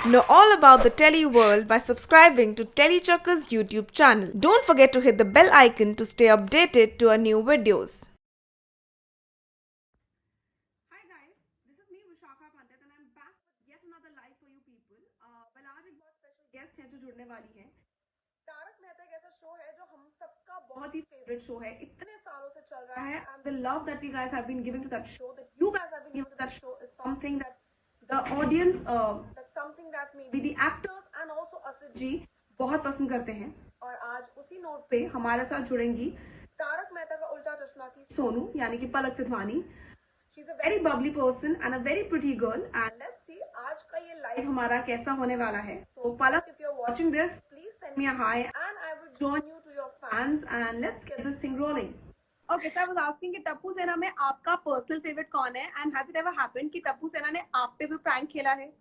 Know all about the Telly world by subscribing to Telechucker's YouTube channel. Don't forget to hit the bell icon to stay updated to our new videos. Hi guys, this is me Vishakha Pandit and I'm back with yet another live for you people. आज एक बहुत special guest है जो जुड़ने वाली है। तारक मेहता एक ऐसा शो है जो हम सबका बहुत ही फेवरेट शो है, इतने सालों से चल रहा है and the love that we guys have been giving to that show, that you guys have been giving to that show is something that the audience, that's something that maybe the actors and also Asit जी बहुत पसंद करते हैं। और आज उसी note पे हमारे साथ जुड़ेंगी तारक मेहता का उल्टा चश्मा की सोनू यानी कि पलक Sidhwani. She's a very bubbly person and a very pretty girl and let's see आज का ये लाइव हमारा कैसा होने वाला है। So Palak, if you're watching this, please send me a hi and I will join you to your fans and let's get this thing rolling. Okay, so I was asking कि टप्पू सेना में आपका personal favourite कौन है and has it ever happened कि टप्पू सेना ने आप पे कोई प्रैंक खेला है?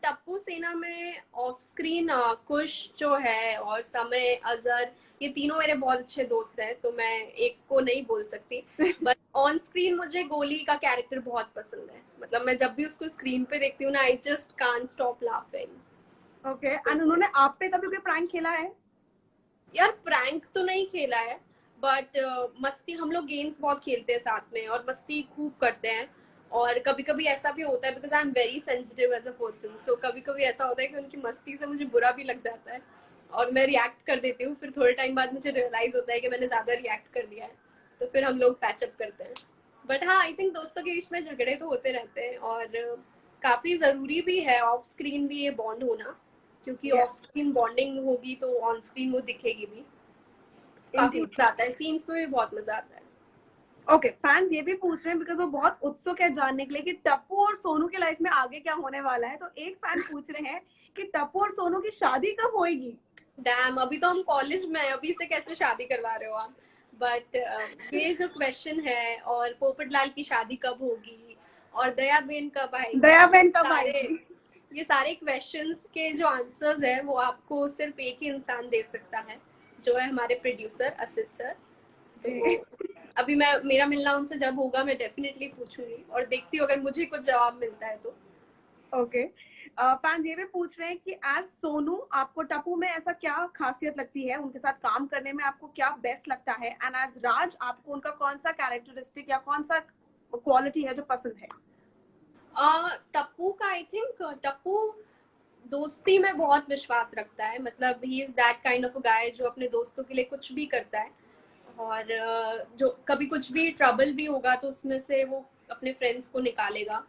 टप्पू सेना में ऑफ स्क्रीन कुश जो है और समय अजहर, ये तीनों मेरे बहुत अच्छे दोस्त हैं, तो मैं एक को नहीं बोल सकती। बट ऑन स्क्रीन मुझे गोली का कैरेक्टर बहुत पसंद है। मतलब मैं जब भी उसको स्क्रीन पे देखती हूँ ना, I just can't stop laughing. Okay, and उन्होंने आप पे कभी कोई प्रैंक खेला है? यार प्रैंक तो नहीं खेला है, बट मस्ती, हम लोग गेम्स बहुत खेलते हैं साथ में और मस्ती खूब करते हैं। और कभी कभी ऐसा भी होता है, because I am very sensitive as a person, so कभी कभी ऐसा होता है कि उनकी मस्ती से मुझे बुरा भी लग जाता है और मैं रिएक्ट कर देती हूँ। फिर थोड़े टाइम बाद मुझे रियलाइज होता है कि मैंने ज्यादा रिएक्ट कर दिया है, तो फिर हम लोग पैचअप करते हैं। बट हाँ, आई थिंक दोस्तों के बीच में झगड़े तो होते रहते हैं और काफी जरूरी भी है ऑफ स्क्रीन भी ये बॉन्ड होना, क्योंकि ऑफ स्क्रीन बॉन्डिंग होगी तो ऑन स्क्रीन वो दिखेगी भी। काफी मजा आता है, सीन्स में भी बहुत मजा आता है। ओके, फैंस ये भी पूछ रहे हैं बिकॉज वो बहुत उत्सुक है जानने के लिए कि टप्पू और सोनू के लाइफ में आगे क्या होने वाला है। तो एक फैन पूछ रहे हैं कि टप्पू और सोनू की शादी कब होएगी? डैम, अभी तो हम कॉलेज में है, अभी से कैसे शादी करवा रहे हो आप? बट ये जो क्वेश्चन है, और पोपटलाल की शादी कब होगी और दया बेन कब आएगी, ये सारे क्वेश्चंस के जो आंसर्स है वो आपको सिर्फ एक ही इंसान दे सकता है, जो है हमारे प्रोड्यूसर असित सर। तो अभी मेरा मिलना उनसे जब होगा मैं डेफिनेटली पूछूंगी और देखती हूँ अगर मुझे कुछ जवाब मिलता है तो। ओके, फैंस ये भी पूछ रहे हैं कि एज सोनू आपको टप्पू में ऐसा क्या खासियत लगती है, उनके साथ काम करने में आपको क्या बेस्ट लगता है, एंड एज राज आपको उनका कौन सा कैरेक्टरिस्टिक या कौन सा क्वालिटी है जो पसंद है? टप्पू का, आई थिंक टप्पू दोस्ती में बहुत विश्वास रखता है। मतलब he is that kind of a guy जो अपने दोस्तों के लिए कुछ भी करता है, और जो कभी कुछ भी ट्रबल भी होगा तो उसमें से वो अपने फ्रेंड्स को निकालेगा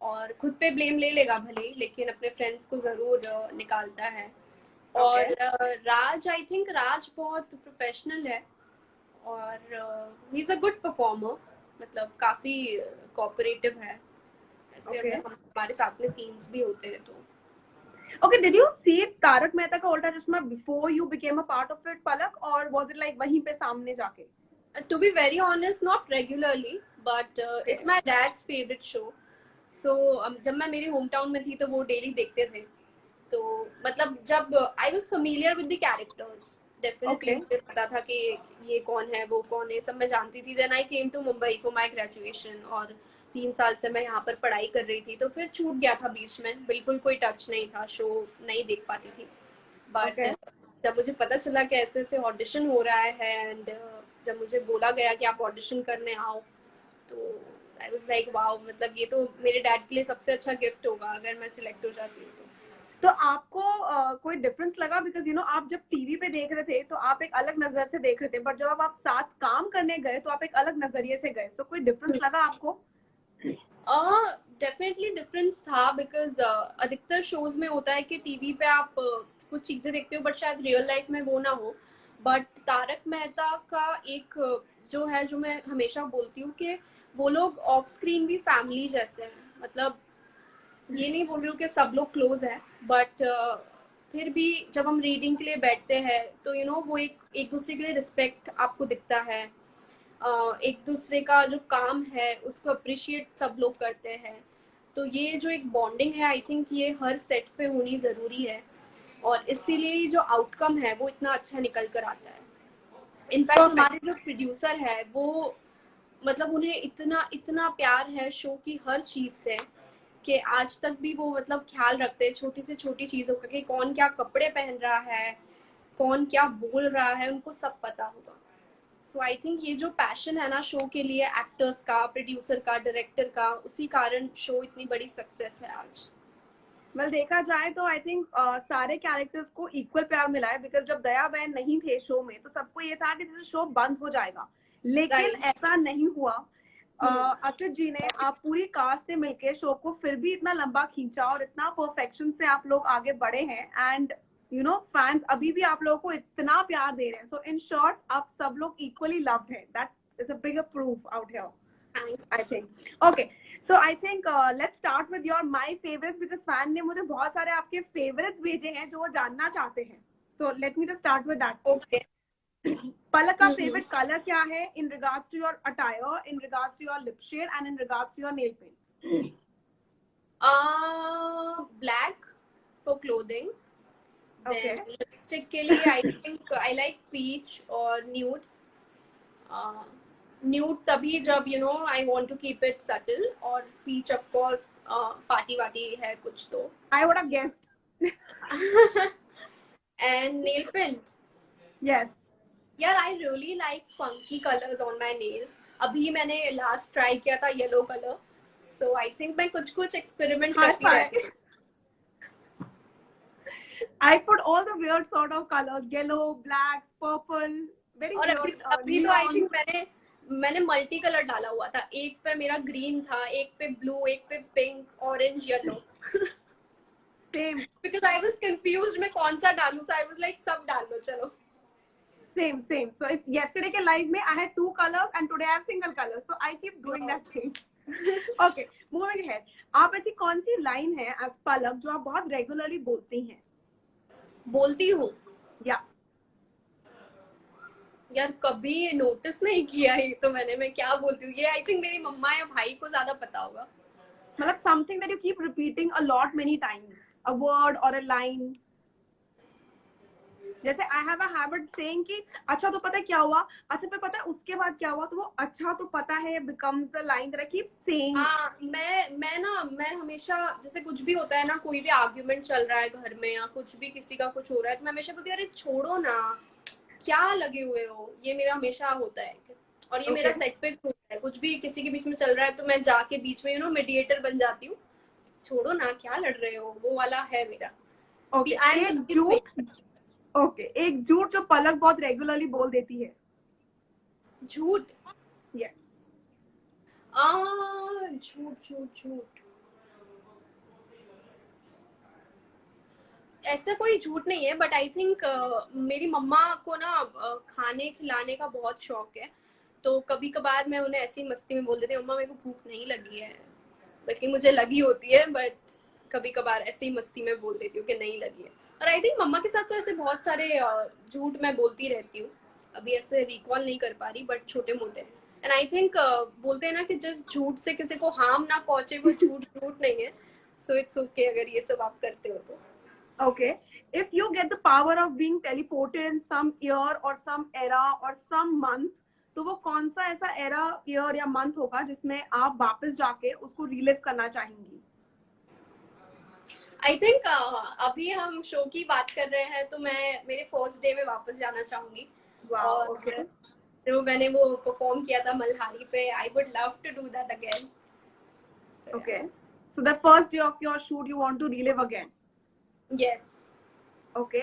और खुद पे ब्लेम ले लेगा भले ही, लेकिन अपने फ्रेंड्स को जरूर निकालता है। और राज, आई थिंक राज बहुत प्रोफेशनल है और he is a good performer, मतलब काफी कोऑपरेटिव है ऐसे। अगर हमारे साथ में सीन्स भी होते हैं तो। Okay, did you see Tarak Mehta का उल्टा चश्मा before you became a part of it, Palak, or was it like वहीं पे सामने जाके? To be very honest, not regularly, but it's my dad's favorite show. So जब मैं मेरी होम टाउन में थी तो वो डेली देखते थे, तो मतलब जब I was familiar with the characters, definitely मुझे पता था कि ये कौन है वो कौन है, सब मैं जानती थी। Then I came to Mumbai for my graduation और 3 साल से मैं यहाँ पर पढ़ाई कर रही थी, तो फिर छूट गया था बीच में, बिल्कुल कोई टच नहीं था, शो नहीं देख पाती थी। बट जब मुझे पता चला कि ऐसे ऐसे ऑडिशन हो रहा है एंड जब मुझे बोला गया कि आप ऑडिशन करने आओ, तो आई वाज लाइक वाओ, मतलब ये तो मेरे डैड के लिए सबसे अच्छा गिफ्ट होगा अगर मैं सिलेक्ट हो जाती हूँ तो आपको कोई डिफरेंस लगा? बिकॉज यू नो आप जब टीवी पे देख रहे थे तो आप एक अलग नजर से देख रहे थे, बट जब आप साथ काम करने गए तो आप एक अलग नजरिए से गए, तो कोई डिफरेंस लगा आपको? डेफिनेटली डिफरेंस था, बिकॉज अधिकतर शोज में होता है कि टीवी पे आप कुछ चीजें देखते हो बट शायद रियल लाइफ में वो ना हो। बट तारक मेहता का एक जो है, जो मैं हमेशा बोलती हूँ कि वो लोग ऑफ स्क्रीन भी फैमिली जैसे हैं। मतलब ये नहीं बोल रही हूँ कि सब लोग क्लोज है, बट फिर भी जब हम रीडिंग के लिए बैठते हैं तो यू नो वो एक दूसरे के लिए रिस्पेक्ट आपको दिखता है, एक दूसरे का जो काम है उसको अप्रिशिएट सब लोग करते हैं। तो ये जो एक बॉन्डिंग है, आई थिंक ये हर सेट पे होनी ज़रूरी है, और इसीलिए जो आउटकम है वो इतना अच्छा निकल कर आता है। इनफैक्ट हमारे जो प्रोड्यूसर है वो, मतलब उन्हें इतना इतना प्यार है शो की हर चीज़ से कि आज तक भी वो मतलब ख्याल रखते हैं छोटी से छोटी चीजों का, कि कौन क्या कपड़े पहन रहा है, कौन क्या बोल रहा है, उनको सब पता होगा। सो आई थिंक ये जो पैशन है ना शो के लिए, एक्टर्स का, प्रोड्यूसर का, डायरेक्टर का, उसी कारण शो इतनी बड़ी सक्सेस है आज। वेल देखा जाए तो आई थिंक सारे कैरेक्टर्स को इक्वल प्यार मिला है, बिकॉज जब दया बहन नहीं थे शो में तो सबको ये था कि जैसे शो बंद हो जाएगा, लेकिन Right. ऐसा नहीं हुआ। असित जी ने, आप पूरी कास्ट ने मिलके शो को फिर भी इतना लंबा खींचा और इतना परफेक्शन से आप लोग आगे बढ़े हैं, एंड यू नो फैंस अभी भी आप लोगों को इतना प्यार दे रहे हैं। सो इन शॉर्ट आप सब लोग इक्वली लव्ड हैं, that is a bigger proof out here, I think. Okay, so I think let's start with your my favorites, because fan ने मुझे बहुत सारे आपके favorites भेजे हैं जो वो जानना चाहते हैं. So let me just start with that. Okay. पलक का favorite color क्या है in regards to your attire, in regards to your lip shade, and in regards to your nail paint? Black for clothing. Okay. Then lipstick के लिए I think I like peach or nude. Nude तभी जब you know I want to keep it subtle, और peach of course party वाटी है कुछ तो. I would have guessed. And nail paint. Yes. यार I really like funky colors on my nails. अभी मैंने last try किया था yellow color. So I think मैं कुछ कुछ experiment करती रहती हूँ. I put all the weird sort of colors, yellow, black, purple, very और weird. अभी तो I think मैंने मल्टी कलर डाला हुआ था. एक पे मेरा ग्रीन था, एक पे ब्लू, एक पे pink, orange, yellow. Same. Because I was confused मैं कौन सा डालूं, so I was like सब डाल लो चलो. Same. So if yesterday के live में I had 2 colors and today I have single color, so I keep doing that thing. Okay, moving ahead. आप ऐसी कौन सी लाइन है as पलक जो आप बहुत रेगुलरली बोलती हैं? बोलती हूँ. या यार कभी नोटिस नहीं किया है तो मैं क्या बोलती हूँ. ये आई थिंक मेरी मम्मा या भाई को ज्यादा पता होगा. मतलब something that you keep repeating a lot many times, a word or a line. जैसे I have a habit saying कि अच्छा तो पता है क्या हुआ, अच्छा फिर पता है उसके बाद क्या हुआ, तो वो अच्छा तो पता है becomes the line that I keep saying. हाँ, मैं हमेशा जैसे कुछ भी होता है ना, कोई भी आर्ग्यूमेंट चल रहा है घर में या कुछ भी किसी का कुछ हो रहा है, तो मैं हमेशा बोलती हूँ अरे छोड़ो ना, क्या लगे हुए हो. ये मेरा हमेशा होता है. और ये मेरा सेट पे भी होता है. कुछ भी किसी के बीच में चल रहा है तो मैं जाके बीच में मीडिएटर बन जाती हूँ. छोड़ो ना, क्या लड़ रहे हो, वो वाला है मेरा. एक झूठ जो पलक बहुत रेगुलरली बोल देती है. झूठ. यस. झूठ ऐसा कोई झूठ नहीं है, बट आई थिंक मेरी मम्मा को ना खाने खिलाने का बहुत शौक है. तो कभी कभार मैं उन्हें ऐसी मस्ती में बोल देती हूँ, मम्मा मेरे को भूख नहीं लगी है, बल्कि मुझे लगी होती है, बट कभी कभार ऐसे ही मस्ती में बोल देती हूँ कि नहीं लगी है. और आई थिंक मम्मा के साथ तो ऐसे बहुत सारे झूठ मैं बोलती रहती हूँ. अभी ऐसे रिकॉल नहीं कर पा रही, बट छोटे मोटे. एंड आई थिंक बोलते हैं ना कि जिस झूठ से किसी को हार्म ना पहुंचे वो झूठ नहीं है. सो इट्स ओके अगर ये सब आप करते हो तो. Okay, if you get the power of being teleported in some year or some era or some month, तो वो कौन सा ऐसा era, year या month होगा जिसमें आप वापस जाके उसको relive करना चाहेंगी? आई थिंक अभी हम शो की बात कर रहे हैं तो मैं मेरे फर्स्ट डे में वापस जाना चाहूंगी. और okay. जो मैंने वो परफॉर्म किया था मल्हारी पे, I would love to do that again. Okay, so the first day of your shoot you want to relive again? Yes. Okay.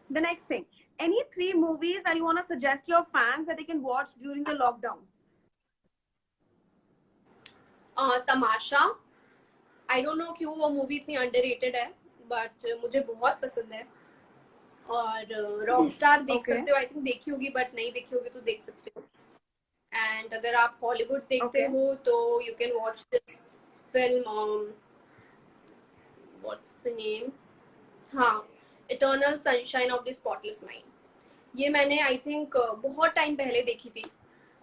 The next thing, any 3 movies that you want to suggest your fans that they can watch during the lockdown? Tamasha. I don't know क्यों वो movie इतनी underrated है, but मुझे बहुत पसंद है. और Rockstar देख सकते हो. आई थिंक देखी होगी, बट नहीं देखी होगी तो देख सकते हो. एंड अगर आप हॉलीवुड देखते हो तो you can watch this film, what's the name, हाँ, eternal sunshine of the spotless mind. ये मैंने आई थिंक बहुत टाइम पहले देखी थी,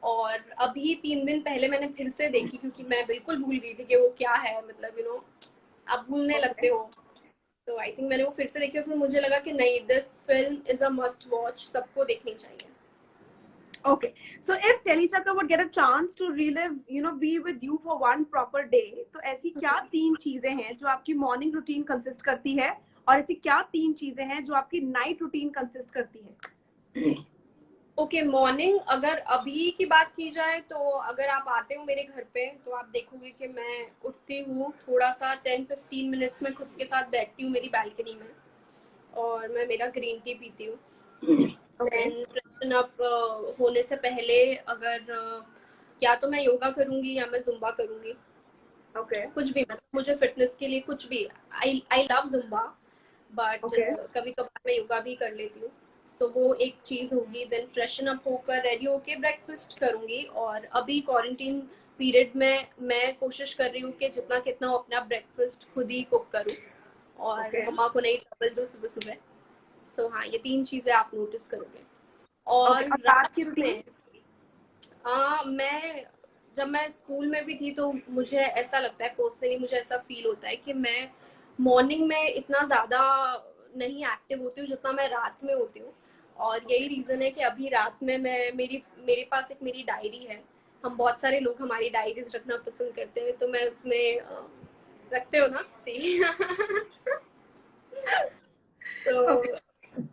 और अभी 3 दिन पहले मैंने फिर से देखी, क्योंकि मैं बिल्कुल भूल गई थी कि वो क्या है. मतलब यू नो आप भूलने लगते हो. तो आई थिंक मैंने वो फिर से देखी और फिर मुझे लगा कि नहीं, this film is a must watch, सबको देखनी चाहिए. Okay, so if Telechaka would get a chance to relive, be with you for one proper day, तो ऐसी क्या 3 चीजें हैं जो आपकी मॉर्निंग रूटीन कंसिस्ट करती है, और ऐसी क्या 3 चीजें हैं जो आपकी नाइट रूटीन कंसिस्ट करती है? ओके, मॉर्निंग अगर अभी की बात की जाए तो अगर आप आते हो मेरे घर पे तो आप देखोगे कि मैं उठती हूँ, थोड़ा सा 10-15 मिनट्स में खुद के साथ बैठती हूँ मेरी बालकनी में और मैं मेरा ग्रीन टी पीती हूँ। देन फ्रेशन अप होने से पहले अगर या तो मैं योगा करूंगी या मैं जुम्बा करूंगी। ओके, कुछ भी, मतलब मुझे फिटनेस के लिए कुछ भी, आई लव जुम्बा, बट कभी कभार मैं योगा भी कर लेती हूँ। तो वो एक चीज होगी। देन फ्रेशन अप होकर रेडी होके ब्रेकफास्ट करूंगी, और अभी क्वारंटीन पीरियड में मैं कोशिश कर रही हूँ कि जितना कितना अपना ब्रेकफास्ट खुद ही कुक करूँ और मम्मा को नहीं ट्रबल दूँ सुबह सुबह। सो हाँ, ये 3 चीजें आप नोटिस करोगे। और रात की रूटीन? मैं जब मैं स्कूल में भी थी तो मुझे ऐसा लगता है, पर्सनली मुझे ऐसा फील होता है कि मैं मॉर्निंग में इतना ज़्यादा नहीं एक्टिव होती हूँ जितना मैं रात में होती हूँ। और यही रीज़न है कि अभी रात में मेरे पास एक मेरी डायरी है। हम बहुत सारे लोग हमारी डायरीज रखना पसंद करते हैं, तो मैं उसमें रखते हो ना सी तो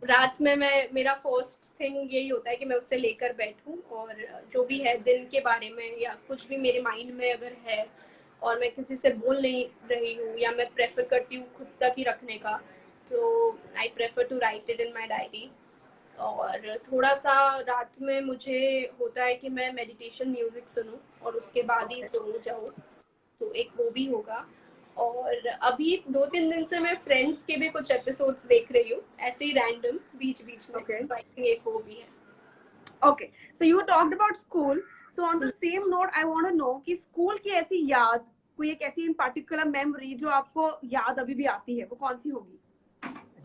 रात में मेरा फर्स्ट थिंग यही होता है कि मैं उससे लेकर बैठूं, और जो भी है दिन के बारे में या कुछ भी मेरे माइंड में अगर है और मैं किसी से बोल नहीं रही हूँ, या मैं प्रेफर करती हूँ खुद तक ही रखने का, तो I prefer to write it in my diary. और थोड़ा सा रात में मुझे होता है कि मैं मेडिटेशन म्यूजिक सुनूं और उसके बाद ही सो जाऊं, तो एक वो भी होगा। और अभी 2-3 दिन से मैं फ्रेंड्स के भी कुछ एपिसोड्स देख रही हूँ, ऐसे ही रैंडम बीच बीच में। Okay. तो आई थिंक एक वो भी है। Okay, so you talked about school. So on the same note, I want to know कि स्कूल की ऐसी याद, कोई एक ऐसी इन पर्टिकुलर मेमोरी जो आपको याद अभी भी आती है, वो कौन सी होगी?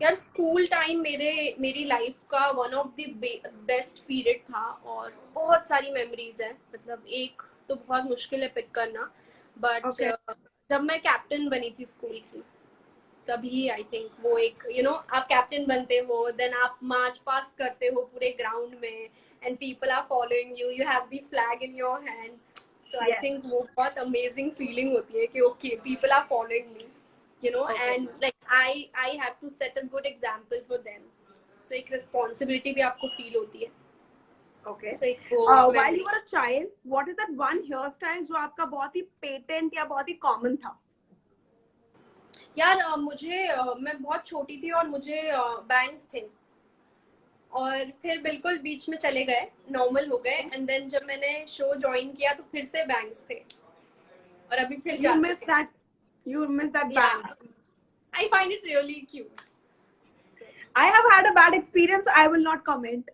यार, स्कूल टाइम मेरी लाइफ का one of the best period था, और बहुत सारी मेमोरीज है। मतलब एक तो बहुत मुश्किल है पिक करना, बट Okay. जब मैं कैप्टन बनी थी स्कूल की, तभी आई थिंक वो एक आप कैप्टन बनते हो, देन आप मार्च पास करते हो पूरे ग्राउंड में, and people are following you, you have the flag in your hand. So I think वो बहुत अमेजिंग फीलिंग होती है कि okay, people are following me, and like I have to set a good example for them. So एक responsibility भी आपको feel होती है। Okay. So एक वो While memory। you were a child, what is that one hairstyle जो आपका बहुत ही पेटेंट या बहुत ही कॉमन था? यार मैं बहुत छोटी थी और मुझे बैंग्स थे, और फिर बिल्कुल बीच में चले गए, नॉर्मल हो गए, एंड देन जब मैंने शो ज्वाइन किया तो फिर से बैंग्स थे, और अभी फिर You miss that bang. Yeah, I find it really cute. I have had a bad experience. I will not comment.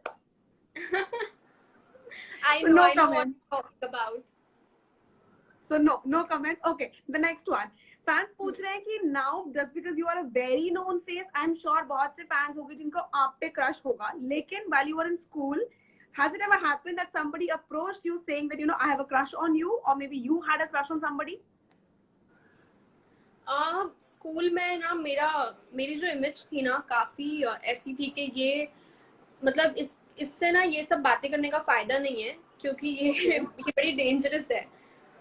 I know No what comment. you're talking about. So no comments. Okay, the next one. Fans पूछ रहे हैं कि now just because you are a very known face, I am sure बहुत से fans होंगे जिनको आप पे क्रश होगा, लेकिन while you were in school, has it ever happened that somebody approached you saying that I have a crush on you, or maybe you had a crush on somebody? School में ना मेरी जो image थी ना काफी ऐसी थी कि ये मतलब इससे ना ये सब बातें करने का फायदा नहीं है, क्योंकि ये बड़ी डेंजरस है।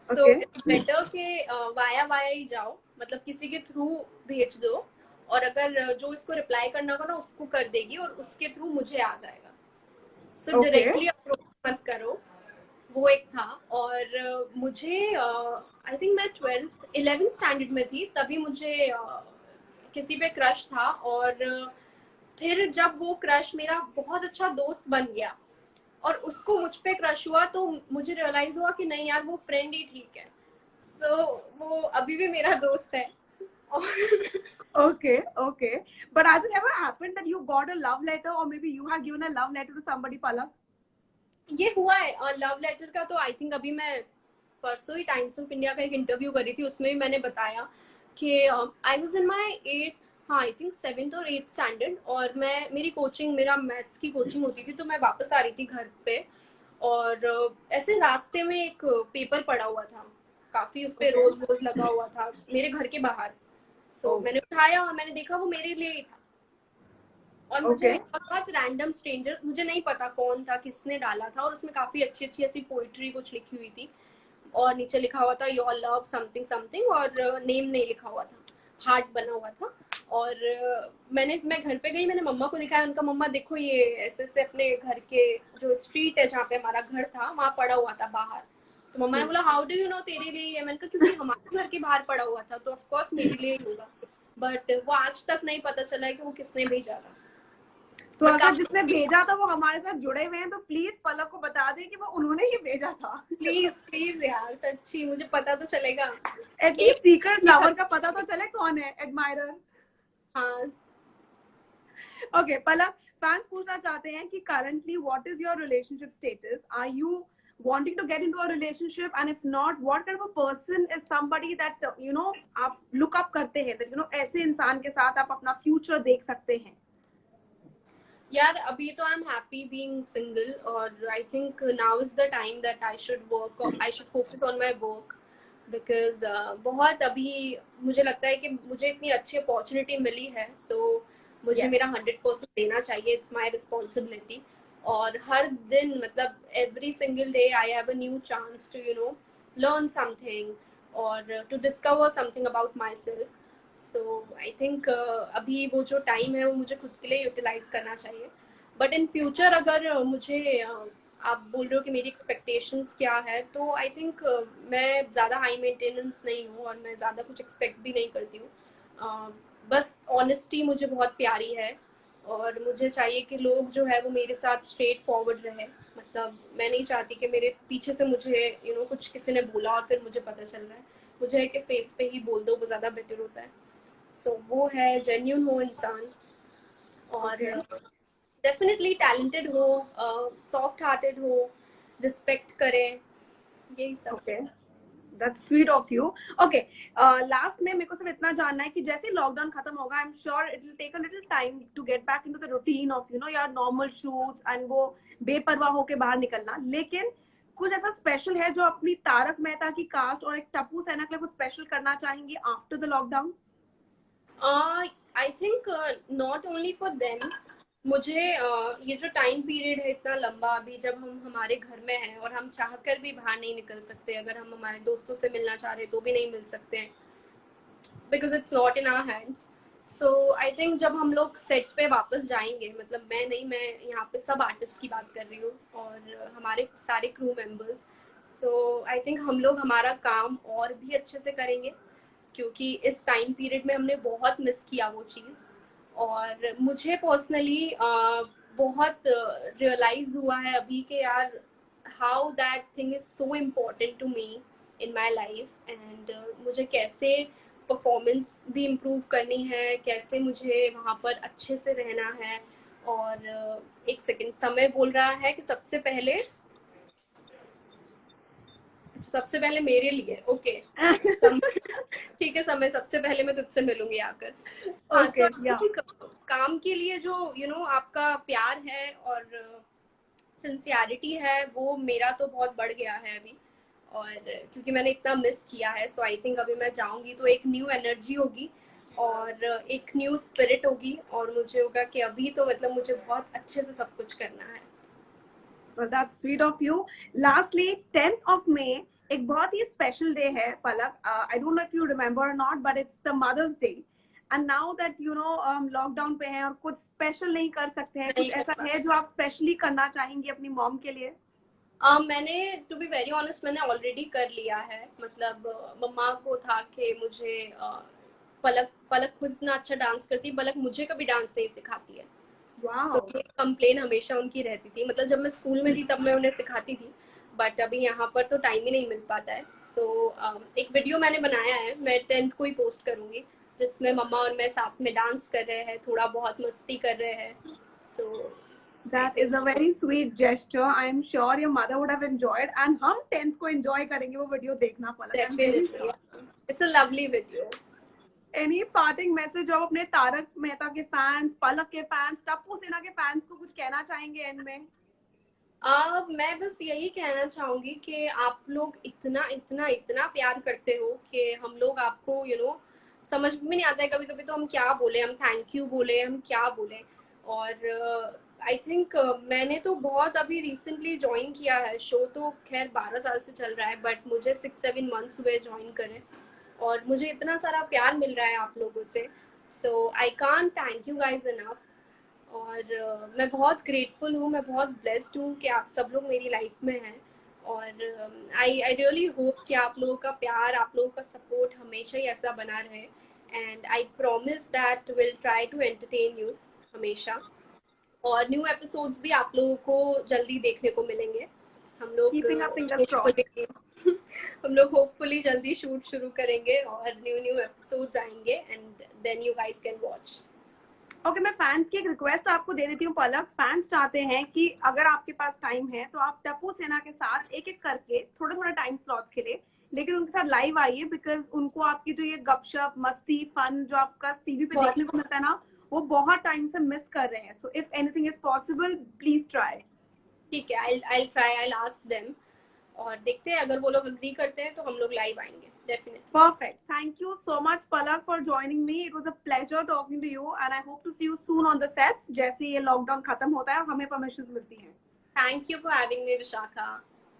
सो इट्स बेटर कि वाया ही जाओ, मतलब किसी के थ्रू भेज दो, और अगर जो इसको रिप्लाई करना होगा ना उसको कर देगी, और उसके थ्रू मुझे आ जाएगा। सो डायरेक्टली अप्रोच मत करो, वो एक था। और मुझे आई थिंक मैं 11th स्टैंडर्ड में थी, तभी मुझे किसी पे क्रश था, और फिर जब वो क्रश मेरा बहुत अच्छा दोस्त बन गया और उसको मुझ पे क्रश हुआ, तो मुझे रियलाइज हुआ कि नहीं यार, वो फ्रेंड ही ठीक है। सो वो अभी भी मेरा दोस्त है। Okay. But has it ever happened that you got a love letter, or maybe you had given a love letter to somebody, Palak? ये हुआ है। लव लेटर का तो आई थिंक अभी मैं परसों ही टाइम्स ऑफ इंडिया का एक इंटरव्यू करी थी, उसमें भी मैंने बताया कि I was in my 8th, हाँ आई थिंक 7th और 8th स्टैंडर्ड, और मेरा मैथ्स की कोचिंग होती थी, तो मैं वापस आ रही थी घर पे, और ऐसे रास्ते में एक पेपर पड़ा हुआ था, काफी उस पे रोज लगा हुआ था मेरे घर के बाहर। सो मैंने उठाया और मैंने देखा वो मेरे लिए ही था। और मुझे Okay. बहुत रैंडम स्ट्रेंजर, मुझे नहीं पता कौन था, किसने डाला था, और उसमें काफी अच्छी अच्छी ऐसी पोइट्री कुछ लिखी हुई थी, और नीचे लिखा हुआ था योर लव समथिंग समथिंग, और नेम नहीं लिखा हुआ था, हार्ट बना हुआ था। और मैं घर पे गई, मैंने मम्मा को दिखाया, उनका मम्मा देखो ये ऐसे ऐसे अपने घर के जो स्ट्रीट है जहाँ पे हमारा घर था वहाँ पड़ा हुआ था बाहर। तो मम्मा ने बोला हाउ डू यू नो तेरे लिए ये? मैंने कहा क्योंकि हमारे घर के बाहर पड़ा हुआ था तो ऑफ कोर्स मेरे लिए ही होगा। बट वो आज तक नहीं पता चला है कि वो किसने भेजा था। तो But अगर जिसने भेजा था वो हमारे साथ जुड़े हुए हैं तो प्लीज पलक को बता दे कि वो उन्होंने ही भेजा था। प्लीज प्लीज यार, सच्ची मुझे पता तो चलेगा। एटलीस्ट सीक्रेट लवर का पता तो चले कौन है एडमायरर। हाँ, ओके पलक, फैंस पूछना चाहते हैं कि currently what is your relationship status? Are you wanting to get into a relationship, and if not, what kind of a person is somebody that आप look up करते हैं, that ऐसे इंसान के साथ आप अपना फ्यूचर देख सकते हैं? यार अभी तो I am happy being single, और I think now is the time that I should focus on my work, because बहुत अभी मुझे लगता है कि मुझे इतनी अच्छी अपॉर्चुनिटी मिली है, सो मुझे Yes. मेरा 100% देना चाहिए, इट्स माय रिस्पॉन्सिबिलिटी। और हर दिन मतलब every single day I have a new chance to learn something और to discover something about my self. So I think अभी वो जो टाइम है वो मुझे खुद के लिए यूटिलाइज करना चाहिए। बट इन फ्यूचर अगर मुझे आप बोल रहे हो कि मेरी एक्सपेक्टेशंस क्या है, तो आई थिंक मैं ज़्यादा हाई मेंटेनेंस नहीं हूँ और मैं ज़्यादा कुछ एक्सपेक्ट भी नहीं करती हूँ। बस ऑनेस्टी मुझे बहुत प्यारी है, और मुझे चाहिए कि लोग जो है वो मेरे साथ स्ट्रेट फॉरवर्ड रहे। मतलब मैं नहीं चाहती कि मेरे पीछे से मुझे कुछ किसी ने बोला और फिर मुझे पता चल रहा है। मुझे है कि फेस पे ही बोल दो, वो ज़्यादा बेटर होता है। सो वो है जेन्यून हो इंसान, और डेफिनेटली टैलेंटेड हो, सॉफ्ट हार्टेड हो, रिस्पेक्ट करे, यही सब। Okay, that's sweet of you. Okay, last में मेरे को सिर्फ इतना जानना है कि जैसे लॉकडाउन खत्म होगा, I am sure it will take a little time to get back into the routine of your normal shoots and वो बेपरवाह होके बाहर निकलना, लेकिन कुछ ऐसा स्पेशल है जो अपनी तारक मेहता की कास्ट और एक टप्पू सेना के लिए कुछ स्पेशल करना चाहेंगी after the lockdown? I think not only for them, मुझे ये जो टाइम पीरियड है इतना लंबा, अभी जब हम हमारे घर में हैं और हम चाहकर भी बाहर नहीं निकल सकते, अगर हम हमारे दोस्तों से मिलना चाह रहे तो भी नहीं मिल सकते हैं, because it's not in our hands. So I think जब हम लोग सेट पे वापस जाएंगे, मतलब मैं नहीं, मैं यहाँ पे सब आर्टिस्ट की बात कर रही हूँ और हमारे सारे crew members, so I think हम लोग हमारा काम और भी अच्छे से करेंगे, क्योंकि इस टाइम पीरियड में हमने बहुत मिस किया वो चीज़। और मुझे पर्सनली बहुत रियलाइज हुआ है अभी कि यार how that thing is so important to me in my life, and मुझे कैसे परफॉर्मेंस भी इम्प्रूव करनी है, कैसे मुझे वहाँ पर अच्छे से रहना है। और एक सेकंड, समय बोल रहा है कि सबसे पहले मेरे लिए, ओके ठीक है समय, सबसे पहले मैं तुझसे मिलूंगी आकर। हाँ, Okay, yeah. काम के लिए जो आपका प्यार है और सिंसियरिटी है, वो मेरा तो बहुत बढ़ गया है अभी, और क्योंकि मैंने इतना मिस किया है। सो आई थिंक अभी मैं जाऊंगी तो एक न्यू एनर्जी होगी और एक न्यू स्पिरिट होगी, और मुझे होगा कि अभी तो मतलब मुझे बहुत अच्छे से सब कुछ करना है। Well, that's sweet of you. Lastly, 10th of May एक बहुत ही स्पेशल डे है पलक। I don't know if you remember or not, but it's the Mother's Day. And now that lockdown पे हैं और कुछ स्पेशल नहीं कर सकते हैं, कुछ ऐसा है जो आप स्पेशली करना चाहेंगी अपनी मॉम के लिए? मैंने टू बी वेरी ऑनेस्ट मैंने ऑलरेडी कर लिया है। मतलब मम्मा को था कि मुझे पलक खुद इतना अच्छा डांस करती, पलक मुझे कभी डांस नहीं सिखाती है। Wow. So, ये कंप्लेन हमेशा उनकी रहती थी। मतलब जब मैं स्कूल में थी तब मैं उन्हें सिखाती थी, बट अभी यहाँ पर तो टाइम ही नहीं मिल पाता है। सो एक वीडियो मैंने बनाया है, मैं 10th को ही पोस्ट करूँगी, जिसमें मम्मा और मैं साथ में डांस कर रहे हैं, थोड़ा बहुत मस्ती कर रहे हैं। सो That is a very sweet gesture. I am sure your mother would have enjoyed, and हम 10th को enjoy करेंगे वो वीडियो देखना पलक। I'm very definitely sure. It's a lovely video. Any parting message जो आप अपने तारक मेहता के फैंस, पलक के फैंस, टप्पू सेना के फैंस को कुछ कहना चाहेंगे एंड में? मैं बस यही कहना चाहूंगी कि आप लोग इतना इतना इतना प्यार करते हो कि हम लोग आपको समझ में नहीं आता है कभी कभी तो हम क्या बोले, हम थैंक यू बोले, हम क्या बोले। और आई थिंक मैंने तो बहुत अभी रिसेंटली ज्वाइन किया है शो, तो खैर 12 साल से चल रहा है, बट मुझे 6-7 मंथ्स हुए ज्वाइन करें, और मुझे इतना सारा प्यार मिल रहा है आप लोगों से, so I can't thank you guys enough. और मैं बहुत ग्रेटफुल हूँ, मैं बहुत ब्लेस्ड हूँ कि आप सब लोग मेरी लाइफ में हैं, और आई रियली होप कि आप लोगों का प्यार, आप लोगों का सपोर्ट हमेशा ही ऐसा बना रहे, and I promise that will try to entertain you हमेशा। और न्यू एपिसोड्स भी आप लोगों को जल्दी देखने को मिलेंगे। हम लोग keeping up fingers crossed. hopefully हम लोग होपफुली जल्दी शूट शुरू करेंगे और न्यू एपिसोड्स आएंगे, and then you guys can watch. Okay, मैं फैंस की एक रिक्वेस्ट आपको दे देती हूँ पलक। फैंस चाहते हैं कि अगर आपके पास टाइम है तो आप टप्पू सेना के साथ एक एक करके थोड़ा थोड़ा टाइम स्लॉट्स के लिए, लेकिन उनके साथ लाइव आइए, बिकॉज उनको आपकी जो ये गपशप मस्ती फन जो आपका टीवी पे देखने को मिलता है ना, वो बहुत टाइम से मिस कर रहे हैं। So if anything is possible please try. ठीक है, I try, I ask them, और देखते हैं अगर वो लोग अग्री करते हैं तो हम लोग लाइव आएंगे definitely. Perfect. Thank you so much, Palak, for joining me. It was a pleasure talking to you, and I hope to see you soon on the sets. जैसे ये लॉकडाउन खत्म होता है हमें परमिशंस मिलती हैं। Thank you for having me Vishakha.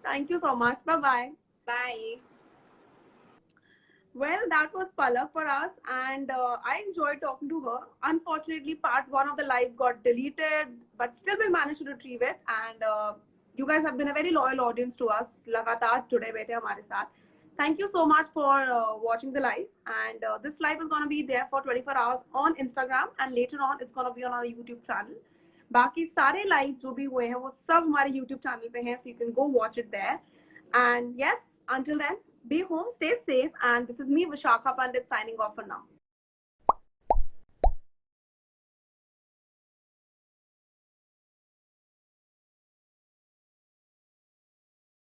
Thank you so much. Bye bye. Bye. Well, that was Palak for us, and I enjoyed talking to her. Unfortunately, part 1 of the live got deleted, but still we managed to retrieve it. And you guys have been a very loyal audience to us. लगातार जुड़े बैठे हमारे साथ. Thank you so much for watching the live. And this live is going to be there for 24 hours on Instagram, and later on it's going to be on our YouTube channel. बाकी सारे live जो भी हुए हैं वो सब हमारे YouTube channel पे हैं, so you can go watch it there. And yes, until then, be home, stay safe, and this is me, Vishakha Pandit, signing off for now.